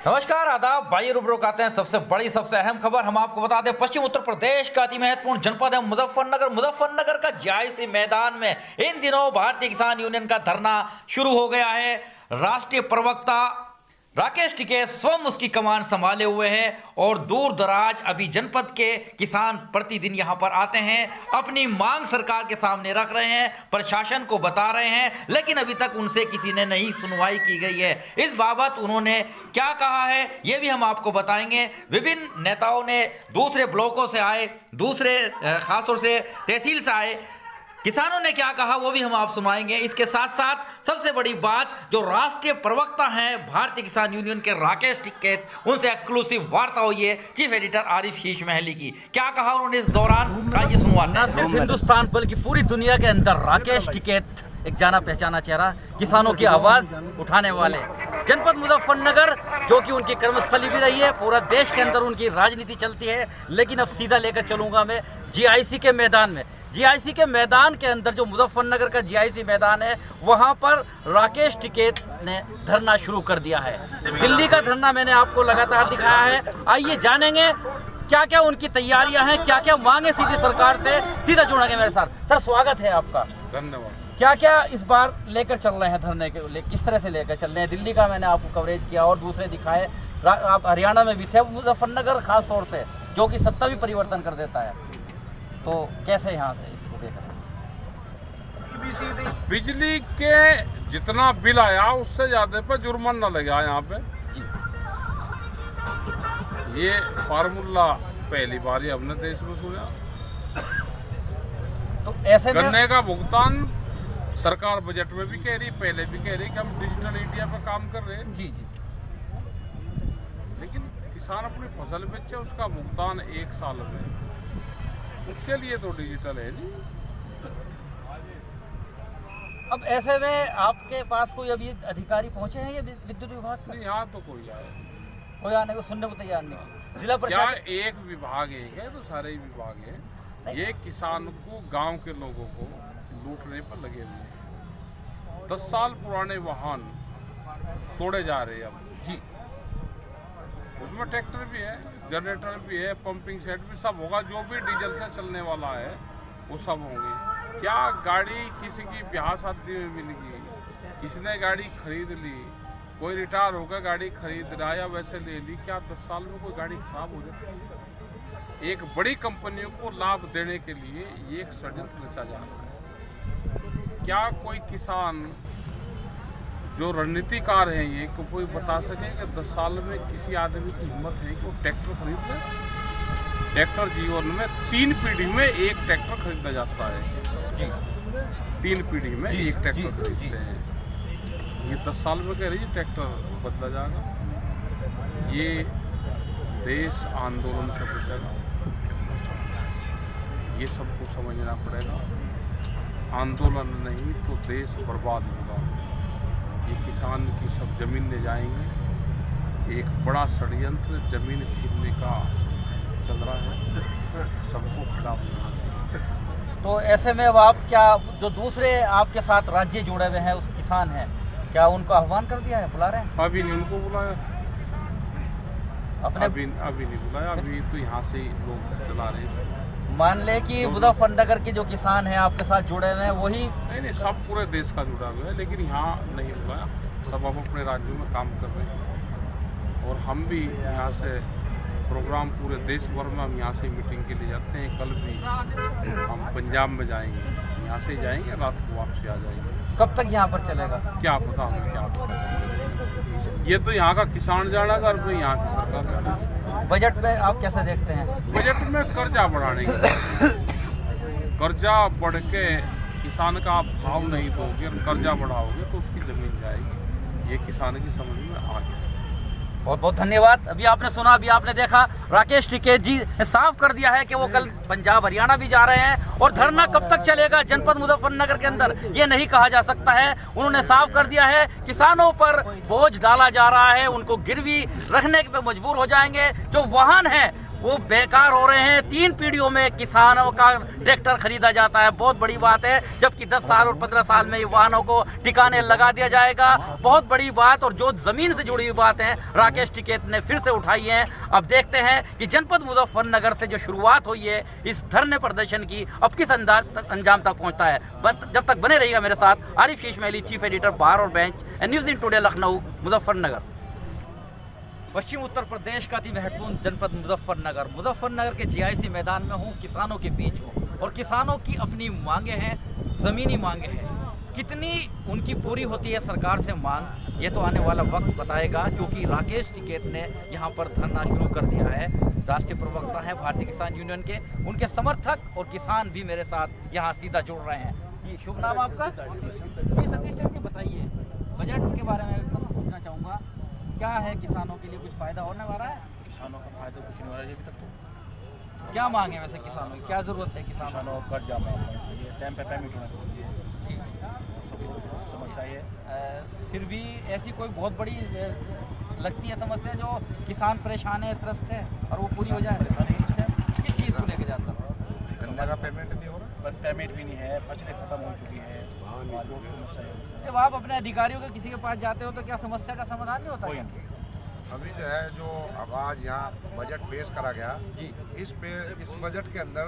नमस्कार, आदाब भाई। रुब्रुक आते हैं सबसे बड़ी सबसे अहम खबर। हम आपको बता दें, पश्चिम उत्तर प्रदेश का अति महत्वपूर्ण जनपद है मुजफ्फरनगर का जीआईसी मैदान में इन दिनों भारतीय किसान यूनियन का धरना शुरू हो गया है। राष्ट्रीय प्रवक्ता राकेश टिकैत स्वयं उसकी कमान संभाले हुए हैं और दूर दराज अभी जनपद के किसान प्रतिदिन यहां पर आते हैं, अपनी मांग सरकार के सामने रख रहे हैं, प्रशासन को बता रहे हैं, लेकिन अभी तक उनसे किसी ने नहीं सुनवाई की गई है। इस बाबत उन्होंने क्या कहा है ये भी हम आपको बताएंगे। विभिन्न नेताओं ने दूसरे ब्लॉकों से आए, दूसरे खासतौर से तहसील से आए, किसानों ने क्या कहा वो भी हम आप सुनाएंगे। इसके साथ साथ सबसे बड़ी बात, जो राष्ट्रीय प्रवक्ता हैं भारतीय किसान यूनियन के राकेश टिकैत, उनसे एक्सक्लूसिव वार्ता हुई है चीफ एडिटर आरिफ शीश महली की। क्या कहा उन्होंने इस दौरान, आइए सुनवाते हैं। सिर्फ हिंदुस्तान बल्कि पूरी दुनिया के अंदर राकेश टिकैत एक जाना पहचाना चेहरा, किसानों की आवाज उठाने वाले। जनपद मुजफ्फरनगर जो कि उनकी कर्मस्थली भी रही है, पूरा देश के अंदर उनकी राजनीति चलती है, लेकिन अब सीधा लेकर चलूंगा मैं जीआईसी के मैदान में। जीआईसी के मैदान के अंदर जो मुजफ्फरनगर का जीआईसी मैदान है, वहां पर राकेश टिकैत ने धरना शुरू कर दिया है। दिल्ली का धरना मैंने आपको लगातार दिखाया है। आइए जानेंगे क्या क्या उनकी तैयारियां हैं, क्या क्या मांगे सीधी सरकार से। सीधा जुड़ेंगे मेरे साथ। सर, स्वागत है आपका। धन्यवाद। क्या क्या इस बार लेकर चल रहे हैं धरने के, किस तरह से लेकर चल रहे हैं? दिल्ली का मैंने आपको कवरेज किया और दूसरे दिखाए, आप हरियाणा में भी थे, मुजफ्फरनगर खास तौर से जो कि सत्ता भी परिवर्तन कर देता है, तो कैसे यहाँ से इसको देख रहे हैं? बिजली के जितना बिल आया उससे ज्यादा पे जुर्माना लगा यहाँ पे। ये फार्मूला पहली बार ही हमने देश में सुना। तो ऐसे में गन्ने का भुगतान सरकार बजट में भी कह रही, पहले भी कह रही कि हम डिजिटल इंडिया पे काम कर रहे हैं। जी जी, लेकिन किसान अपनी फसल बेचे, उसका भुगतान 1 साल में, उसके लिए तो डिजिटल है नहीं। अब ऐसे में आपके पास कोई अभी अधिकारी पहुंचे हैं ये विद्युत विभाग का? नहीं, यहाँ तो कोई आया, कोई आने को सुनने को तैयार नहीं। जिला क्या प्रशासन एक विभाग है तो सारे ही विभाग हैं। ये किसान को, गांव के लोगों को लूटने पर लगे हुए हैं। 10 साल पुराने वाहन तोड़े जा रहे हैं अब जी। उसमें ट्रैक्टर भी है, जनरेटर भी है, पंपिंग सेट भी, सब होगा। जो भी डीजल से चलने वाला है वो सब होंगे। क्या गाड़ी किसी की ब्याह शादी में मिल गई, किसी ने गाड़ी खरीद ली, कोई रिटायर होकर गाड़ी खरीद रहा या वैसे ले ली, क्या 10 साल में कोई गाड़ी खराब हो जाती है? एक बड़ी कंपनियों को लाभ देने के लिए ये एक षड्यंत्र रचा जा रहा है। क्या कोई किसान जो रणनीतिकार हैं ये कोई बता सके कि 10 साल में किसी आदमी की हिम्मत है कि वो ट्रैक्टर खरीद ले? ट्रैक्टर जीवन में 3 पीढ़ी में एक ट्रैक्टर खरीदा जाता है जी। 3 पीढ़ी में एक ट्रैक्टर खरीदते हैं। ये 10 साल में कह रही है ट्रैक्टर बदला जाएगा। ये देश आंदोलन से बचेगा, ये सबको समझना पड़ेगा। आंदोलन नहीं तो देश बर्बाद होगा। ये किसान की सब जमीनें जाएंगी। एक बड़ा षड्यंत्र जमीन छीनने का चल रहा है, सबको खड़ा होना चाहिए। तो ऐसे में अब आप क्या, जो दूसरे आपके साथ राज्य जुड़े हुए हैं उस किसान हैं, क्या उनको आह्वान कर दिया है, बुला रहे हैं? अभी नहीं उनको बुलाया, अपने अभी नहीं बुलाया। अभी तो यहाँ से ही लोग चला रहे हैं। मान ले कि मुजफ्फरनगर के जो किसान हैं आपके साथ जुड़े हुए हैं वही? नहीं, सब पूरे देश का जुड़ा हुआ है, लेकिन यहाँ नहीं बुलाया। सब हम अपने राज्यों में काम कर रहे हैं और हम भी यहाँ से प्रोग्राम पूरे देश भर में हम यहाँ से मीटिंग के लिए जाते हैं। कल भी हम पंजाब में जाएंगे, यहाँ से ही जाएंगे, रात को वापसी आ जाएंगे। कब तक यहाँ पर चलेगा क्या पता हमें, क्या पता। ये तो यहाँ का किसान जानेगा और फिर यहाँ की सरकार जानेगी। बजट में आप कैसे देखते हैं? बजट में कर्जा बढ़ाने की, कर्जा बढ़ के किसान का आप भाव नहीं दोगे और कर्जा बढ़ाओगे तो उसकी जमीन जाएगी। ये किसान की समझ में आ गया। बहुत बहुत धन्यवाद। अभी आपने सुना, अभी आपने देखा, राकेश टिकैत जी ने साफ कर दिया है कि वो कल पंजाब हरियाणा भी जा रहे हैं और धरना कब तक चलेगा जनपद मुजफ्फरनगर के अंदर ये नहीं कहा जा सकता है। उन्होंने साफ कर दिया है किसानों पर बोझ डाला जा रहा है, उनको गिरवी रखने पे मजबूर हो जाएंगे। जो वाहन है वो बेकार हो रहे हैं। 3 पीढ़ियों में किसानों का ट्रैक्टर खरीदा जाता है, बहुत बड़ी बात है, जबकि 10 साल और 15 साल में ये वाहनों को ठिकाने लगा दिया जाएगा, बहुत बड़ी बात। और जो जमीन से जुड़ी हुई बात है राकेश टिकैत ने फिर से उठाई है। अब देखते हैं कि जनपद मुजफ्फरनगर से जो शुरुआत हुई है इस धरने प्रदर्शन की अब किस अंजाम तक पहुंचता है। जब तक बने रहिएगा मेरे साथ, Arif Sheshmahali, chief editor bar और bench, news in today, Lucknow, Muzaffarnagar. पश्चिम उत्तर प्रदेश का अति महत्वपूर्ण जनपद मुजफ्फरनगर के जीआईसी मैदान में हूँ, किसानों के बीच हूँ और किसानों की अपनी मांगे हैं, ज़मीनी मांगे हैं। कितनी उनकी पूरी होती है सरकार से मांग, ये तो आने वाला वक्त बताएगा, क्योंकि राकेश टिकैत ने यहाँ पर धरना शुरू कर दिया है। राष्ट्रीय प्रवक्ता हैं भारतीय किसान यूनियन के, उनके समर्थक और किसान भी मेरे साथ यहाँ सीधा जुड़ रहे हैं। ये शुभ नाम आपका? जी सतीश चंद जी, बताइए बजट के बारे में पूछना चाहूँगा, क्या है किसानों के लिए कुछ फायदा होने वाला है? किसानों का फायदा कुछ नहीं हो रहा है अभी तक तो। क्या मांगे वैसे किसानों की, क्या ज़रूरत है किसानों को? कर्जा माफ होना चाहिए, टाइम पे पेमेंट होना चाहिए, समस्या है। फिर भी ऐसी कोई बहुत बड़ी लगती है समस्या जो किसान परेशान है, त्रस्त है, और वो पूरी हो जाए? किस चीज़ को लेके जाता है? गन्ना का पेमेंट नहीं हो रहा, पर पेमेंट भी नहीं है, फसलें खत्म हो चुकी है, समस्या है। जब आप अपने अधिकारियों के किसी के पास जाते हो तो क्या समस्या का समाधान नहीं होता है? अभी जो है जो अब आज यहाँ बजट पेश करा गया जी, इस बजट के अंदर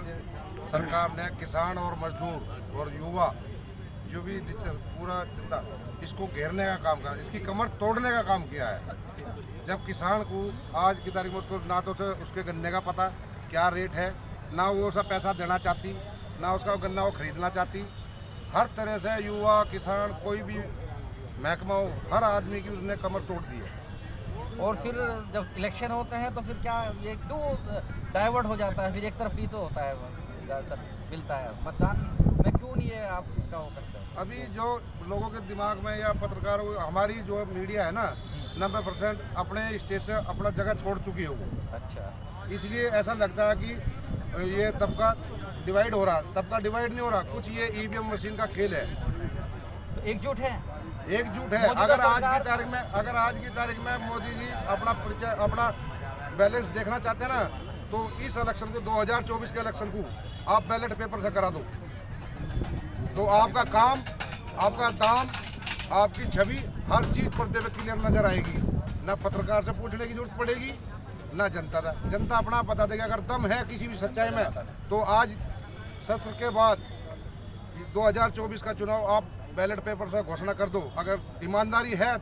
सरकार ने किसान और मजदूर और युवा जो भी पूरा जनता इसको घेरने का काम करा, इसकी कमर तोड़ने का काम किया है। जब किसान को आज की तारीख में उसको ना तो उसके गन्ने का पता क्या रेट है, ना वो उसका पैसा देना चाहती, ना उसका गन्ना वो खरीदना चाहती। हर तरह से युवा किसान कोई भी महकमा हो, हर आदमी की उसने कमर तोड़ दी है। और फिर जब इलेक्शन होते हैं तो फिर क्या ये क्यों डाइवर्ट हो जाता है? फिर एक तरफ ही तो होता है, सर मिलता है मतदान में, क्यों नहीं है आप इसका वो करते हैं? अभी जो लोगों के दिमाग में या पत्रकारों, हमारी जो मीडिया है ना, 90% अपने स्टेट से अपना जगह छोड़ चुकी है वो। अच्छा, इसलिए ऐसा लगता है कि ये तबका डिवाइड हो रहा, तबका डिवाइड नहीं हो रहा, कुछ ये ईवीएम मशीन का खेल है। तो एकजुट है, एकजुट है। अगर आज की तारीख में मोदी जी अपना परिचय, अपना बैलेंस देखना चाहते हैं ना, तो इस इलेक्शन को 2024 के इलेक्शन को आप बैलेट पेपर से करा दो, तो आपका काम, आपका दाम, आपकी छवि, हर चीज़ पर्दे पे क्लियर नजर आएगी। ना पत्रकार से पूछने की जरूरत पड़ेगी, ना जनता अपना बता देगी। अगर दम है किसी भी सच्चाई में, तो आज सत्र के बाद 2024 का चुनाव आप बैलेट पेपर से घोषणा कर दो। अगर ईमानदारी है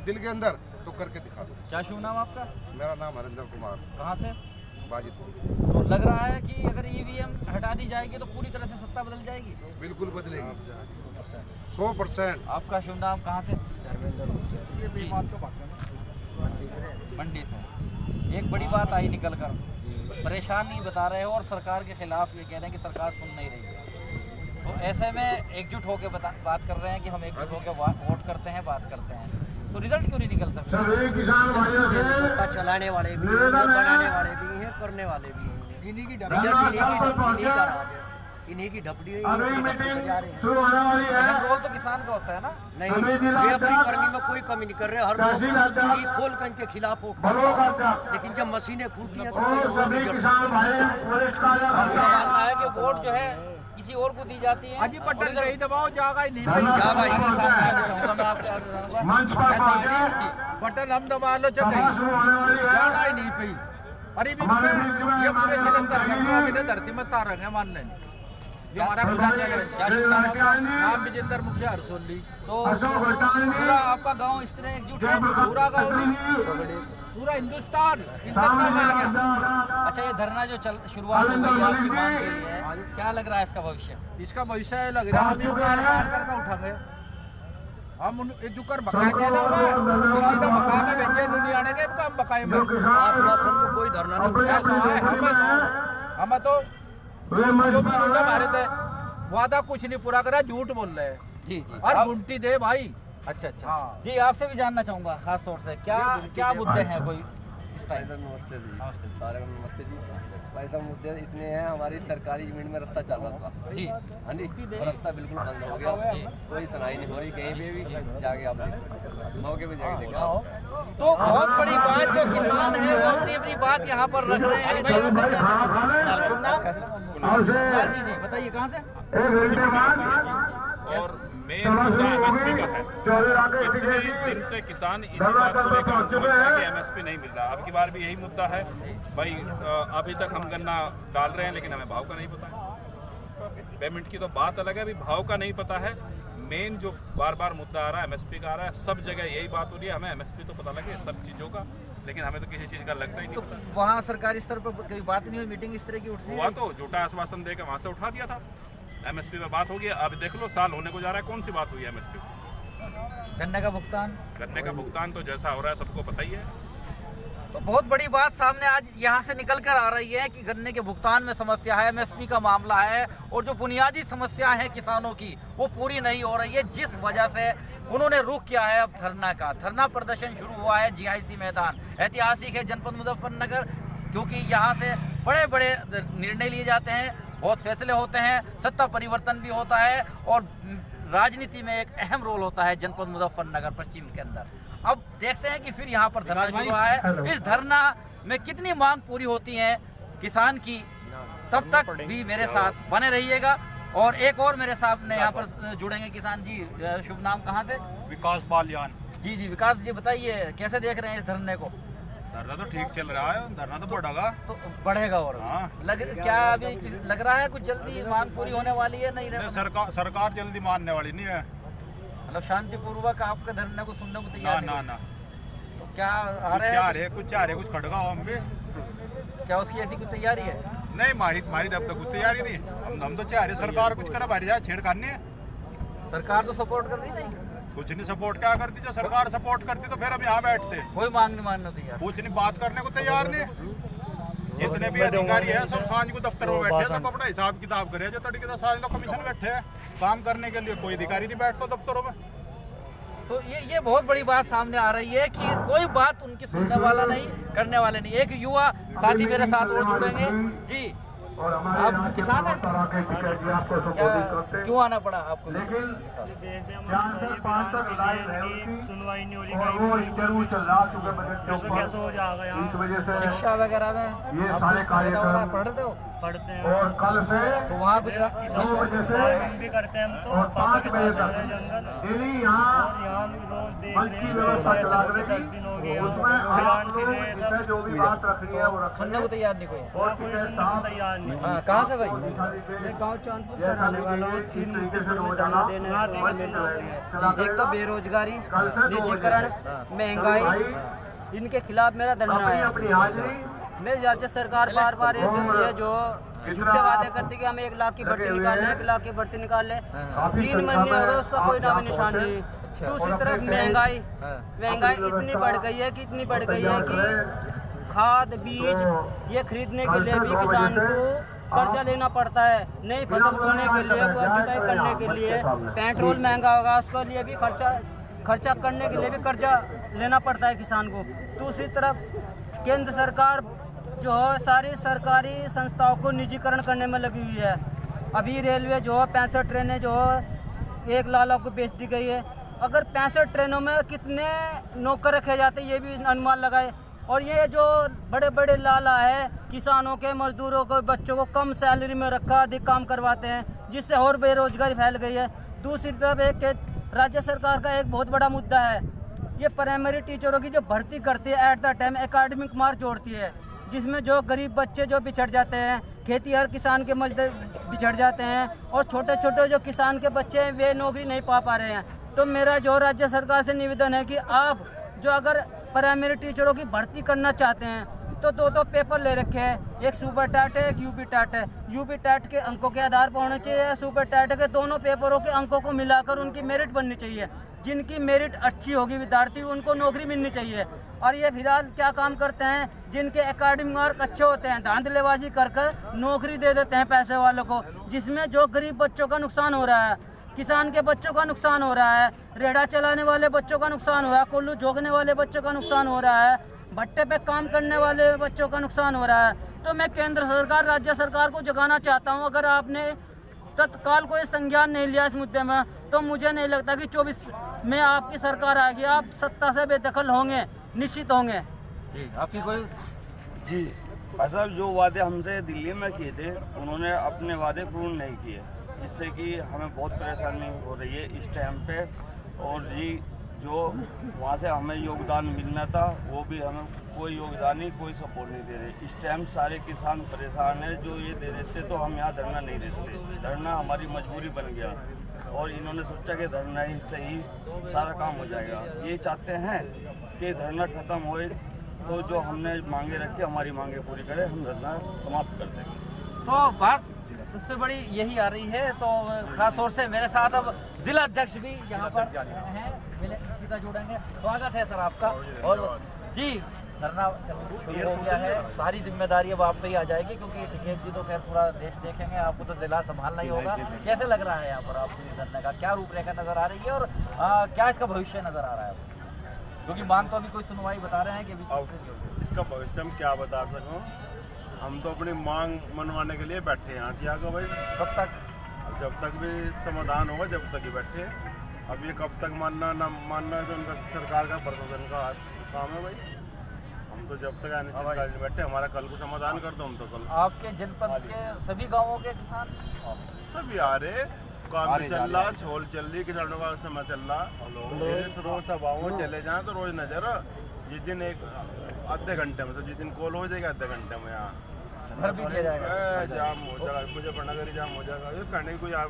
दिल के अंदर तो करके दिखा दो। क्या शुभ नाम आपका? मेरा नाम हरिंदर कुमार, कहाँ से? बाजितपुर। तो लग रहा है कि अगर ईवीएम हटा दी जाएगी तो पूरी तरह से सत्ता बदल जाएगी? बिल्कुल बदलेगी, 100%। आपका शुभ नाम, कहाँ से? जी, मंडी से। एक बड़ी बात आई निकल कर, परेशान नहीं बता रहे हो और सरकार के खिलाफ ये कह रहे हैं कि सरकार सुन नहीं रही है। तो ऐसे में एकजुट होकर बात कर रहे हैं कि हम एकजुट होकर वोट करते हैं, बात करते हैं, तो रिजल्ट क्यों नहीं निकलता? सत्ता चलाने वाले भी हैं, बनाने वाले भी हैं, करने वाले भी हैं। इन्हीं की ढपड़ी जा रहे हैं। रोल तो किसान का होता है ना? नहीं, ये अपनी कर्मी में कोई कमी नहीं कर रहे, हर चीज खोल कर इनके खिलाफ हो, लेकिन जब मशीनें फूटती हैं तो मानना है कि वोट जो है किसी और को दी जाती है। अजी बटन नहीं दबाओ, जागा ही नहीं बटन हम दबा लो, जाना ही नहीं पई। अरे ये पूरे जलंधर धरती में तारंग है, मान लें जो हमारा खुदा चले। नाम विजेंद्र मुखिया हरसोली। तो पूरा आपका गांव इस तरह एकजुट है? पूरा गाँव, पूरा हिंदुस्तान इन तक में आ गया। अच्छा, ये धरना जो शुरुआत हो गई आपकी मांग के लिए, क्या लग रहा है इसका भविष्य? इसका भविष्य लग रहा है हम करके उठाएंगे, हम जुकर बकाए देना होगा, दिल्ली का बकाया में भेजे नहीं आने के काम बकाए में। आश्वासन को कोई धरना नहीं, ऐसा है हमें तो जो भी हमारे थे वादा कुछ नहीं पूरा करा, झूठ बोल रहे हैं। जी जी, और गुंटी दे भाई। अच्छा अच्छा, हाँ। जी आपसे भी जानना चाहूँगा खास तौर से क्या मुद्दे हैं कोई स्टाइल। नमस्ते जी। नमस्ते। सारे को नमस्ते जी। भाई साहब मुद्दे इतने हैं, हमारी सरकारी जमीन में रास्ता चल रहा था जी। हाँ जी, और रास्ता बिल्कुल बंद हो गया जी। कोई सुनाई नहीं हो रही कहीं पे भी, जाके आप देखो, मौके पे जाके देखो। तो बहुत बड़ी बात, जो किसान है वो अपनी अपनी बात यहाँ पर रख रहे हैं। शुभ नाम? कुणाल जी, जी बताइए कहाँ से? और मेन मुद्दा एमएसपी का है। इतने दिन से किसान इसी बात को लेकर आंदोलन है कि एमएसपी नहीं मिल रहा। अब की बार भी यही मुद्दा है भाई। अभी तक हम गन्ना डाल रहे हैं लेकिन हमें भाव का नहीं पता है। पेमेंट की तो बात अलग है, अभी भाव का नहीं पता है। मेन जो बार बार मुद्दा आ रहा है एमएसपी का आ रहा है, सब जगह यही बात हो रही है। हमें एमएसपी तो पता लगे सब चीज़ों का, लेकिन हमें तो किसी चीज़ का लगता ही नहीं तो पता। वहाँ सरकारी स्तर पर कोई बात नहीं हुई, मीटिंग इस तरह की उठ रही हुआ है? तो झूठा आश्वासन देकर वहाँ से उठा दिया था। एमएसपी पे बात हो गई, अब देख लो साल होने को जा रहा है, कौन सी बात हुई है एमएसपी पे? गन्ने का भुगतान? गन्ने का भुगतान तो जैसा हो रहा है सबको पता ही है। तो बहुत बड़ी बात सामने आज यहाँ से निकल कर आ रही है कि गन्ने के भुगतान में समस्या है, एमएसपी का मामला है, और जो बुनियादी समस्या है किसानों की वो पूरी नहीं हो रही है, जिस वजह से उन्होंने रुख किया है अब धरना का। धरना प्रदर्शन शुरू हुआ है जीआईसी मैदान, ऐतिहासिक है जनपद मुजफ्फरनगर, क्योंकि यहाँ से बड़े बड़े निर्णय लिए जाते हैं, बहुत फैसले होते हैं, सत्ता परिवर्तन भी होता है, और राजनीति में एक अहम रोल होता है जनपद मुजफ्फरनगर पश्चिम के अंदर। अब देखते हैं कि फिर यहाँ पर धरना शुरू हुआ है, इस धरना में कितनी मांग पूरी होती है किसान की। तब तक भी मेरे साथ बने रहिएगा। और एक और मेरे सामने यहाँ पर जुड़ेंगे किसान जी। शुभ नाम? कहाँ से? विकास बालियान। जी जी विकास जी, बताइए कैसे देख रहे हैं इस धरने को? धरना तो ठीक चल रहा है, धरना तो बढ़ेगा। तो बढ़ेगा और हाँ। क्या अभी लग रहा है कुछ जल्दी मांग पूरी होने वाली है? नहीं, सरकार जल्दी मानने वाली नहीं है। मतलब शांतिपूर्वक आपके धरने को सुनने को ना तैयार ना नहीं? ना तो क्या आ रहे हैं? कुछ खड़गा हम भी क्या उसकी ऐसी कोई तैयारी है? नहीं, हमारी अब तक कुछ तैयारी नहीं। हम तो चाह रहे सरकार कुछ करा, बैठ जाए छेड़खानी है। सरकार तो सपोर्ट कर रही नहीं, कुछ नहीं सपोर्ट क्या करती, जो सरकार सपोर्ट करती तो फिर हम यहाँ बैठते। कोई मांग नहीं मानने तैयार। कुछ नहीं, बात करने को तैयार नहीं। जितने भी अधिकारी है सब सांझ को दफ्तर में बैठे, सब अपना हिसाब किताब करे। जो तरीके से सारे लोग कमीशन बैठे हैं काम करने के लिए, कोई अधिकारी नहीं बैठता दफ्तरों में। तो ये बहुत बड़ी बात सामने आ रही है कि कोई बात उनकी सुनने वाला नहीं, करने वाले नहीं। एक युवा साथी मेरे साथ और जुड़ेंगे जी। आप किसान हैं? क्यों आना पड़ा आपको? सुनवाई नहीं हो रही, कैसे हो जाएगा यहाँ? शिक्षा वगैरह में आप पढ़ रहे हो? पढ़ते हैं तो वहाँ कुछ फार्मिंग भी करते हैं हम तो, पापा के साथ जा रहे हैं जंगल, और यहाँ भी रोज देख रहे हैं। 10 दिन हो गए, बयान फिर रहे हैं सब, सुनने को तैयार नहीं कोई। और कोई सुनने को तैयार नहीं। हाँ, कहाँ से भाई? मैं गांव चांदपुर का रहने वाला हूँ। 3 मुद्दे पर मैं धरना देने एक तो बेरोजगारी, निजीकरण, महंगाई, इनके खिलाफ मेरा धरना है। मैं राज्य सरकार बार बार ये जो झूठे वादे करती कि हम 1 लाख की भर्ती निकाल लें, 1 लाख की भर्ती निकाल लें, 3 महीने हो गए उसका कोई नाम निशान नहीं। दूसरी तरफ महंगाई इतनी बढ़ गई है कि खाद बीज ये खरीदने के लिए भी किसान को कर्जा लेना पड़ता है। नई फसल बोने के लिए, जुताई करने के लिए, पेट्रोल महंगा होगा उसके लिए भी खर्चा करने के लिए भी कर्जा लेना पड़ता है किसान को। दूसरी तरफ केंद्र सरकार जो है सारी सरकारी संस्थाओं को निजीकरण करने में लगी हुई है। अभी रेलवे जो है 65 ट्रेनें जो है 1 लाख को बेच दी गई है। अगर 65 ट्रेनों में कितने नौकर रखे जाते हैं ये भी अनुमान लगाए। और ये जो बड़े बड़े लाला है किसानों के, मजदूरों को, बच्चों को कम सैलरी में रखा, अधिक काम करवाते हैं, जिससे और बेरोजगारी फैल गई है। दूसरी तरफ एक राज्य सरकार का एक बहुत बड़ा मुद्दा है, ये प्राइमरी टीचरों की जो भर्ती करती है at the time academic mark जोड़ती है, जिसमें जो गरीब बच्चे जो बिछड़ जाते हैं, खेतीहर किसान के मजदूर बिछड़ जाते हैं, और छोटे छोटे जो किसान के बच्चे हैं वे नौकरी नहीं पा रहे हैं। तो मेरा जो राज्य सरकार से निवेदन है कि आप जो अगर प्राइमरी टीचरों की भर्ती करना चाहते हैं तो 2 पेपर ले रखे हैं, एक सुपर टैट है, एक यूपी टैट है। यूपी टैट के अंकों के आधार पर होने चाहिए, सुपर टैट के दोनों पेपरों के अंकों को मिलाकर उनकी मेरिट बननी चाहिए। जिनकी मेरिट अच्छी होगी विद्यार्थी उनको नौकरी मिलनी चाहिए। और ये फिलहाल क्या काम करते हैं, जिनके एकेडमिक मार्क अच्छे होते हैं धांधलेबाजी कर नौकरी दे देते हैं पैसे वालों को, जिसमें जो गरीब बच्चों का नुकसान हो रहा है, किसान के बच्चों का नुकसान हो रहा है, रेहड़ा चलाने वाले बच्चों का नुकसान हो रहा है, कोल्लू जोगने वाले बच्चों का नुकसान हो रहा है, भट्टे पे काम करने वाले बच्चों का नुकसान हो रहा है। तो मैं केंद्र सरकार, राज्य सरकार को जगाना चाहता हूँ, अगर आपने तत्काल कोई संज्ञान नहीं लिया इस मुद्दे में तो मुझे नहीं लगता कि 24 में आपकी सरकार आएगी, आप सत्ता से बेदखल होंगे, निश्चित होंगे। जी आपकी कोई जी ऐसा जो वादे हमसे दिल्ली में किए थे उन्होंने अपने वादे पूर्ण नहीं किए, जिससे कि हमें बहुत परेशानी हो रही है इस टाइम पे। और जी जो वहाँ से हमें योगदान मिलना था वो भी हमें कोई योगदान नहीं, कोई सपोर्ट नहीं दे रहे। इस टाइम सारे किसान परेशान हैं, जो ये दे देते तो हम यहाँ धरना नहीं देते। धरना हमारी मजबूरी बन गया और इन्होंने सोचा कि धरना ही से ही सारा काम हो जाएगा। ये चाहते हैं कि धरना खत्म होए तो जो हमने मांगे रखी हमारी मांगे पूरी करें, हम धरना समाप्त कर देंगे। तो बात सबसे बड़ी यही आ रही है। तो खास तौर से मेरे साथ अब जिला अध्यक्ष भी यहाँ पर हैं, मिले सीधा जुड़ेंगे। स्वागत है सर आपका। और जी धरना शुरू हो गया है, सारी जिम्मेदारी अब आप पे ही आ जाएगी, क्योंकि टिकैत जी तो खैर पूरा देश देखेंगे, आपको तो जिला संभालना ही होगा। कैसे लग रहा है यहाँ पर आपको ये धरने का, क्या रूपरेखा नजर आ रही है और क्या इसका भविष्य नजर आ रहा है? क्योंकि मांग तो अभी कोई सुनवाई बता रहे हैं कि अभी इसका भविष्य हम क्या बता सकूं, हम तो अपनी मांग मनवाने के लिए बैठे हैं यहाँ से आगे भाई। कब तक? जब तक भी समाधान होगा जब तक ही बैठे। अब ये कब तक मानना ना मानना है तो उनका सरकार का प्रशासन का काम है भाई। हम तो जब तक अनिश्चितकाल बैठे, हमारा कल को समाधान कर दो, हम तो कल। आपके जनपद के सभी गाँवों के किसान सभी आ रहे, काम भी चल रहा, छोल चल रही, किसानों का समय चल रहा। रोज सभाओं में चले जाए तो रोज नजर जिस दिन एक आधे घंटे में, जिस दिन कॉल हो जाएगा आधे घंटे में यहाँ भर भी दिया जाएगा, जाम हो जाएगा, मुजफ्फरनगर ही जाम हो जाएगा। ये करने की कोई यहाँ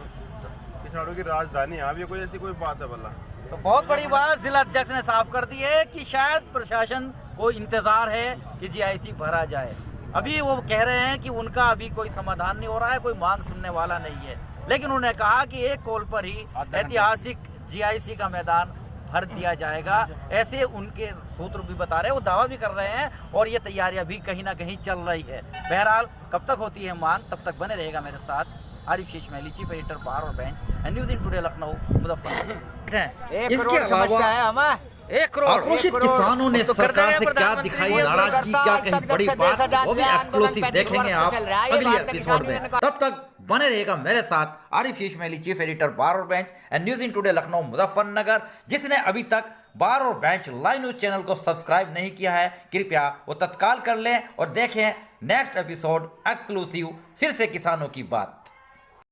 किसानों की राजधानी यहाँ भी कोई ऐसी कोई बात है भला? तो बहुत बड़ी बात जिला अध्यक्ष ने साफ कर दी है कि शायद प्रशासन को इंतजार है कि जीआईसी भरा जाए। अभी वो कह रहे हैं कि उनका अभी कोई समाधान नहीं हो रहा है, कोई मांग सुनने वाला नहीं है, लेकिन उन्होंने कहा कि एक कॉल पर ही ऐतिहासिक जीआईसी का मैदान भर दिया जाएगा। ऐसे उनके सूत्र भी बता रहे हैं, वो दावा भी कर रहे हैं और ये तैयारियां भी कहीं ना कहीं चल रही है। बहरहाल कब तक होती है मांग, तब तक बने रहेगा मेरे साथ आरिफ शेष महली, चीफ एडिटर बार और bench, news in today Lucknow Muzaffarnagar. इसके अलावा 1 करोड़ आक्रोशित किसानों ने सरकार से क्या दिखाई नाराजगी, क्या कहीं बड़ी बात, वो भी एक्सक्लूसिव देखेंगे आप अगले एपिसोड में। तब तक बने रहेगा मेरे साथ आरिफ शेष महली, चीफ एडिटर बार और bench and news in today Lucknow Muzaffarnagar. जिसने अभी तक बार और बेंच लाइव न्यूज चैनल को सब्सक्राइब नहीं किया है, कृपया वो तत्काल कर लें और देखें नेक्स्ट एपिसोड एक्सक्लूसिव फिर से किसानों की बात।